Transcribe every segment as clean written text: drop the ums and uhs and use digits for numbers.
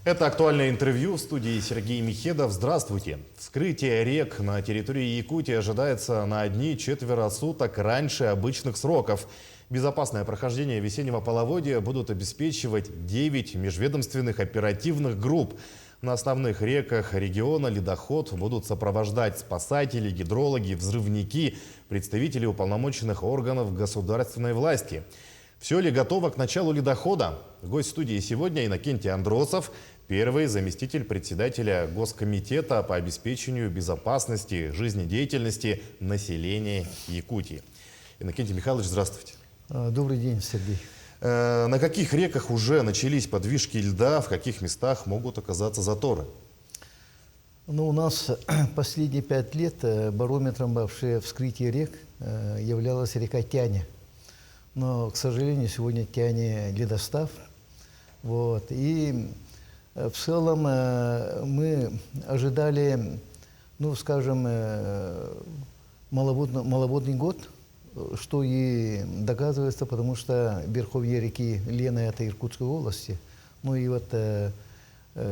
Это актуальное интервью в студии Сергей Михедов. Здравствуйте. Вскрытие рек на территории Якутии ожидается на 1-4 суток раньше обычных сроков. Безопасное прохождение весеннего половодья будут обеспечивать 9 межведомственных оперативных групп. На основных реках региона ледоход будут сопровождать спасатели, гидрологи, взрывники, представители уполномоченных органов государственной власти. Все ли готово к началу ледохода? Гость студии сегодня Иннокентий Андросов, первый заместитель председателя Госкомитета по обеспечению безопасности жизнедеятельности населения Якутии. Иннокентий Михайлович, здравствуйте. Добрый день, Сергей. На каких реках уже начались подвижки льда, в каких местах могут оказаться заторы? Ну, у нас последние 5 лет барометром вообще вскрытия рек являлась река Тяня. Но, к сожалению, сегодня Тяне ледостав. Вот. И в целом мы ожидали, ну, скажем, маловодный год, что и доказывается, потому что верховье реки Лена – это Иркутской области. Ну и вот в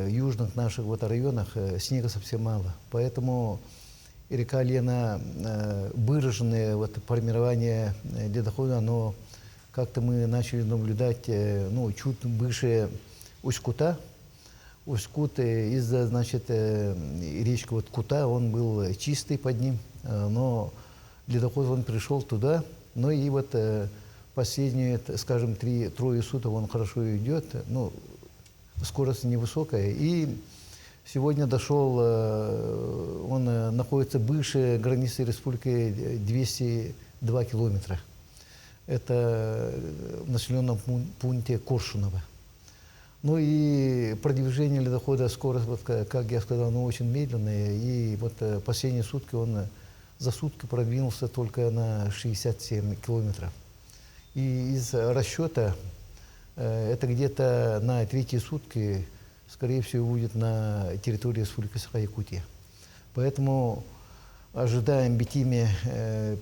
южных наших вот районах снега совсем мало. Поэтому река Лена, выраженное вот формирование ледохода, оно как-то мы начали наблюдать, ну, чуть выше Усть-Кута. Усть-Кут из-за, значит, речка вот Кута, он был чистый под ним, но ледоход он пришел туда, ну и вот последние, скажем, 3 суток он хорошо идет, ну, скорость невысокая. И сегодня дошел, он находится выше границы республики 202 километра. Это в населенном пункте Коршуново. Ну и продвижение ледохода, скорость, вот, как я сказал, ну, очень медленная. И вот последние сутки он за сутки продвинулся только на 67 километров. И из расчета это где-то на 3 сутки, скорее всего, будет на территории Республики Саха-Якутия. Поэтому ожидаем битиме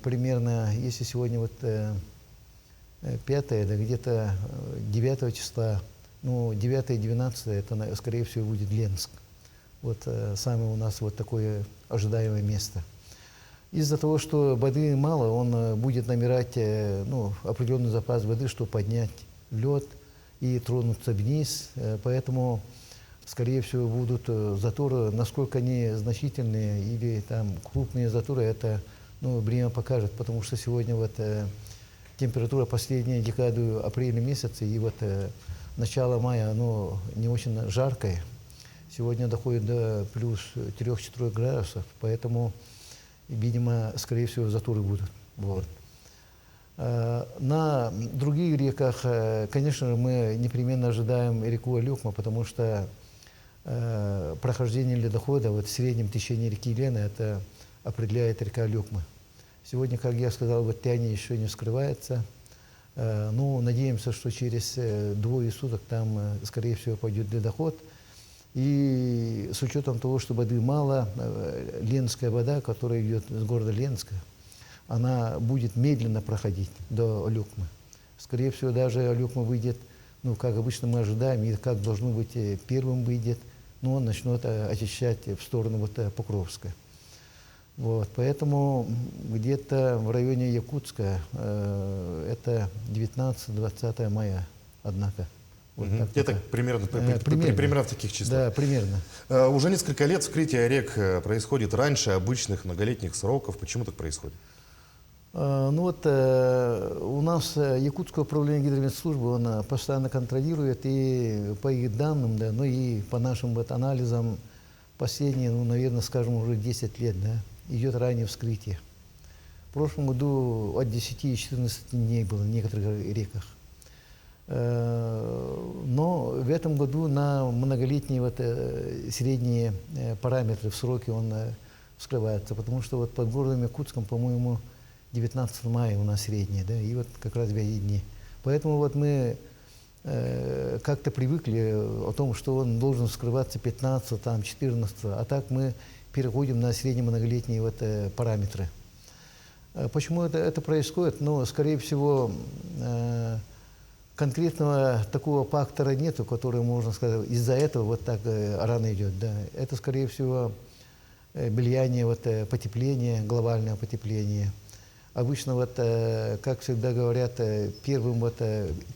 примерно, если сегодня вот 5, да где-то 9 числа, ну, 9 и 12, это, скорее всего, будет Ленск. Вот самое у нас вот такое ожидаемое место. Из-за того, что воды мало, он будет набирать, ну, определенный запас воды, чтобы поднять лед и тронуться вниз. Поэтому, скорее всего, будут заторы. Насколько они значительные или там крупные заторы, это, ну, время покажет. Потому что сегодня вот температура последней декаду апреля месяца и вот начало мая, оно не очень жаркое. Сегодня доходит до плюс 3-4 градусов, поэтому, видимо, скорее всего, заторы будут. Вот. На других реках, конечно, мы непременно ожидаем реку Алюкма, потому что прохождение ледохода вот в среднем течении реки Лена это определяет река Алюкма. Сегодня, как я сказал, вот Тяня еще не скрывается. Ну, надеемся, что через 2 суток там, скорее всего, пойдет ледоход. И с учетом того, что воды мало, ленская вода, которая идет с города Ленска, она будет медленно проходить до Алюкмы. Скорее всего, даже Алюкма выйдет, ну, как обычно мы ожидаем, и как должно быть, первым выйдет, но он начнет очищать в сторону вот Покровска. Вот, поэтому где-то в районе Якутска это 19-20 мая, однако. Вот это примерно в таких числах. Да, примерно. Уже несколько лет вскрытие рек происходит раньше обычных многолетних сроков. Почему так происходит? Ну вот у нас Якутское управление гидрометслужбы, он постоянно контролирует, и по их данным, да, ну и по нашим вот анализам последние, ну, наверное, скажем, уже 10 лет, да, идет раннее вскрытие. В прошлом году от 10 и 14 дней было в некоторых реках. Но в этом году на многолетние вот средние параметры в сроки он вскрывается, потому что вот под городом Якутском, по-моему, 19 мая у нас средние, да, и вот как раз 2 дни. Поэтому вот мы как-то привыкли о том, что он должен вскрываться 15, там, 14, а так мы переходим на среднемноголетние вот параметры. Почему это происходит? Ну, скорее всего, конкретного такого фактора нету, который, можно сказать, из-за этого вот так рано идет. Да. Это, скорее всего, влияние потепления, глобальное потепление. Обычно, как всегда говорят, первым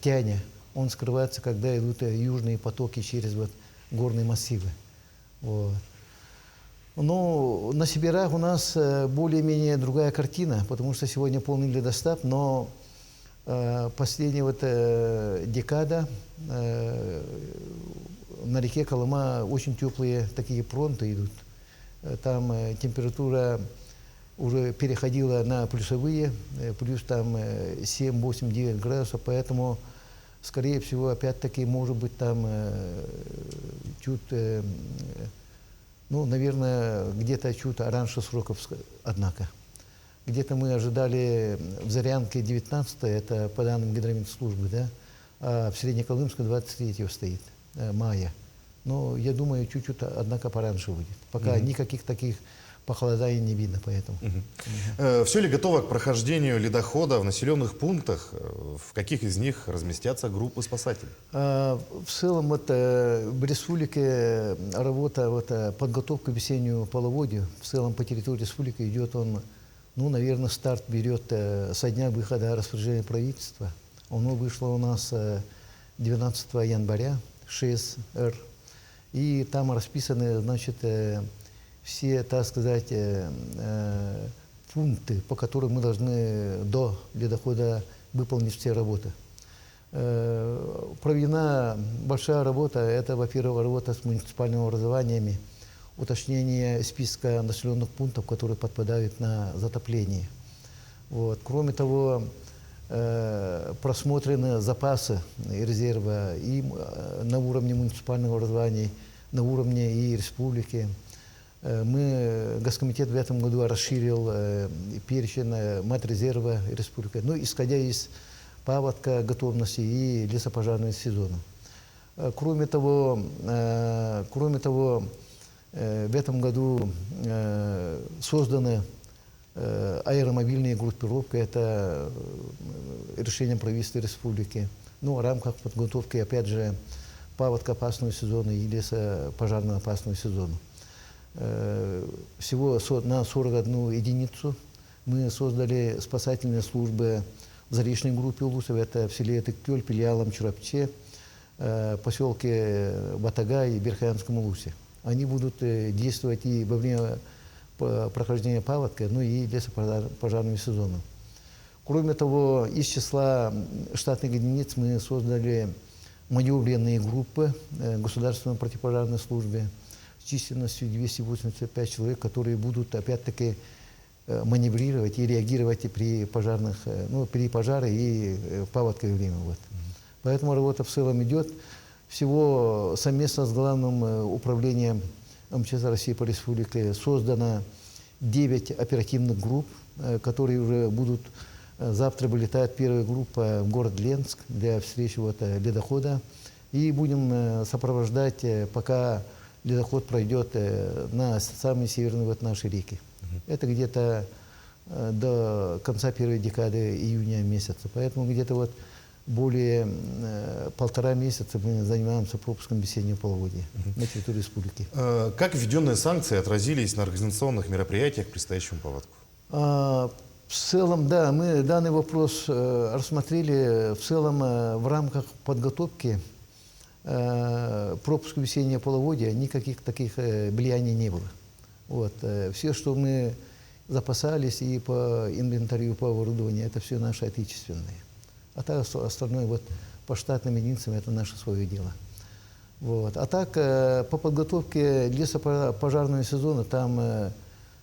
тянь, он скрывается, когда идут южные потоки через горные массивы. Вот. Но на северах у нас более-менее другая картина, потому что сегодня полный ледостав, но последняя декада на реке Колыма очень теплые такие фронты идут. Там температура уже переходила на плюсовые, плюс там 7, 8, 9 градусов, поэтому, скорее всего, опять-таки, может быть, там чуть, ну, наверное, где-то чуть раньше сроков, однако. Где-то мы ожидали в Зарянке 19, это по данным гидрометслужбы, да, а в Среднеколымске 23 стоит, мая. Но я думаю, чуть-чуть, однако, пораньше будет. Пока никаких таких похолоданий не видно, поэтому. Все ли готово к прохождению ледохода в населенных пунктах? В каких из них разместятся группы спасателей? В целом, в республике работа, подготовка к весеннему половодью, в целом по территории республики идет он, ну, наверное, старт берет со дня выхода распоряжения правительства. Оно вышло у нас 12 января, 6Р. И там расписаны, значит, все, так сказать, пункты, по которым мы должны до ледохода выполнить все работы. Проведена большая работа, это, во-первых, работа с муниципальными образованиями, уточнение списка населенных пунктов, которые подпадают на затопление. Вот. Кроме того, просмотрены запасы резерва и на уровне муниципального образования, на уровне и республики. Госкомитет в этом году расширил перечень матрезерва республики, ну, исходя из паводка, готовности и лесопожарного сезона. Кроме того, в этом году созданы аэромобильные группировки, это решение правительства республики, ну, в рамках подготовки, опять же, паводкоопасного сезона и лесопожарно-опасного сезона. Всего на 41 единицу мы создали спасательные службы в заречной группе Улусов, это в селе Тыктёль, филиалом Чурапче, поселке Батага и Верхоянском Улусе. Они будут действовать и во время прохождения паводка, ну и лесопожарного сезона. Кроме того, из числа штатных единиц мы создали маневренные группы государственной противопожарной службы с численностью 285 человек, которые будут, опять-таки, маневрировать и реагировать при пожарных, ну, при пожаре и в паводковое время. Вот. Поэтому работа в целом идет. Всего совместно с Главным управлением МЧС России по республике создано 9 оперативных групп, которые уже будут, завтра вылетает первая группа в город Ленск для встречи ледохода. И будем сопровождать, пока ледоход пройдет на самые северные наши реки. Это где-то до конца первой декады июня месяца. Поэтому где-то более 1,5 месяца мы занимаемся пропуском весеннего половодья на территории республики. Как введенные санкции отразились на организационных мероприятиях к предстоящему паводку? В целом, да, мы данный вопрос рассмотрели в целом в рамках подготовки пропуска весеннего половодья, никаких таких влияний не было. Вот. Все, что мы запасались и по инвентарю, по оборудованию, это все наши отечественные. А так остальное по штатным единицам это наше свое дело. Вот. А так по подготовке лесопожарного сезона там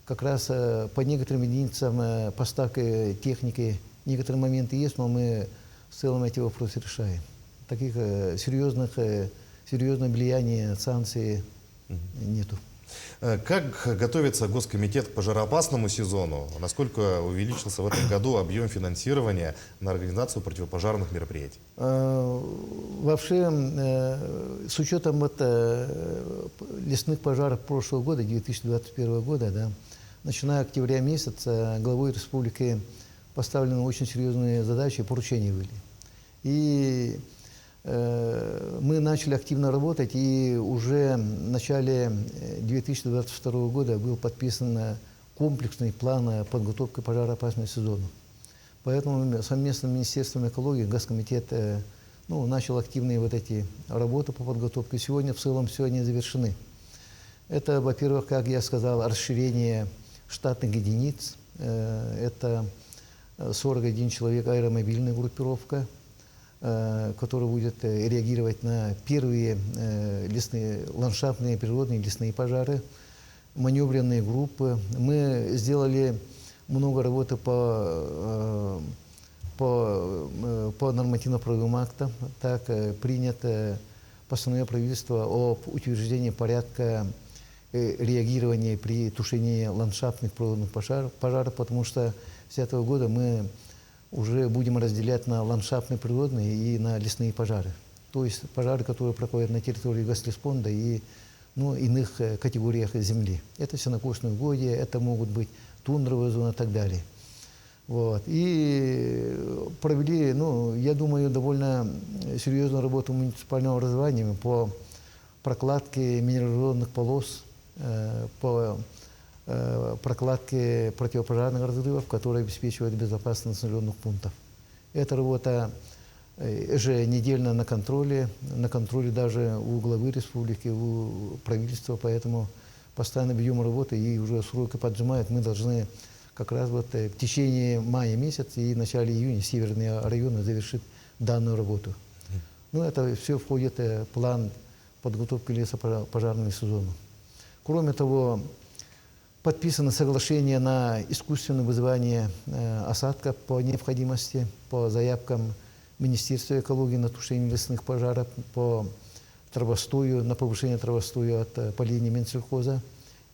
как раз по некоторым единицам поставки техники некоторые моменты есть, но мы в целом эти вопросы решаем. Таких серьезных влияний санкций нету. Как готовится Госкомитет к пожароопасному сезону? Насколько увеличился в этом году объем финансирования на организацию противопожарных мероприятий? Вообще, с учетом лесных пожаров прошлого года, 2021 года, да, начиная с октября месяца, главой республики поставлены очень серьезные задачи и поручения были. И мы начали активно работать, и уже в начале 2022 года был подписан комплексный план подготовки пожароопасного сезона. Поэтому совместно с Министерством экологии Госкомитет начал активные вот эти работы по подготовке. Сегодня в целом все они завершены. Это, во-первых, как я сказал, расширение штатных единиц. Это 41 человек аэромобильная группировка, которая будет реагировать на первые лесные, ландшафтные, природные лесные пожары, маневренные группы. Мы сделали много работы по нормативно-правовым актам. Так, принято постановление правительства об утверждении порядка реагирования при тушении ландшафтных природных пожаров, потому что с этого года мы уже будем разделять на ландшафтные природные и на лесные пожары. То есть пожары, которые проходят на территории Гослесфонда и иных категориях земли. Это сенокосные угодья, это могут быть тундровые зоны и так далее. Вот. И провели, я думаю, довольно серьезную работу муниципального образования по прокладке минерализованных полос, по прокладке противопожарных разрывов, которые обеспечивают безопасность населенных пунктов. Эта работа еженедельно на контроле даже у главы республики, у правительства, поэтому постоянно ведем работу, и уже сроки поджимают. Мы должны как раз в течение мая месяца и в начале июня северные районы завершить данную работу. Это все входит в план подготовки лесопожарного сезона. Кроме того, подписано соглашение на искусственное вызывание осадков по необходимости, по заявкам Министерства экологии на тушение лесных пожаров, по травостою, на повышение травостоя от поления Минсельхоза.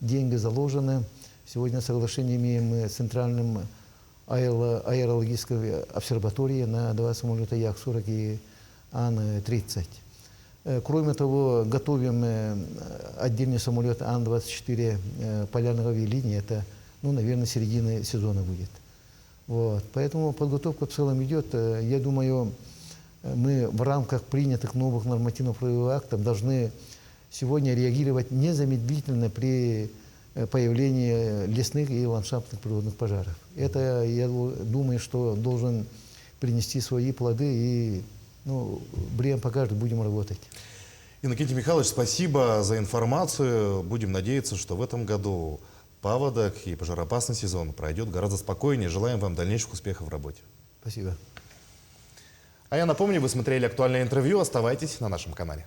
Деньги заложены. Сегодня соглашение имеем мы с Центральным аэрологической обсерваторией на 2 самолета Як-40 и Ан-30. Кроме того, готовим отдельный самолет Ан-24 полярной авиалинии. Это, наверное, середина сезона будет. Вот. Поэтому подготовка в целом идет. Я думаю, мы в рамках принятых новых нормативно-правовых актов должны сегодня реагировать незамедлительно при появлении лесных и ландшафтных природных пожаров. Это, я думаю, что должен принести свои плоды, и время покажет, будем работать. Иннокентий Михайлович, спасибо за информацию. Будем надеяться, что в этом году паводок и пожароопасный сезон пройдет гораздо спокойнее. Желаем вам дальнейших успехов в работе. Спасибо. А я напомню, вы смотрели актуальное интервью. Оставайтесь на нашем канале.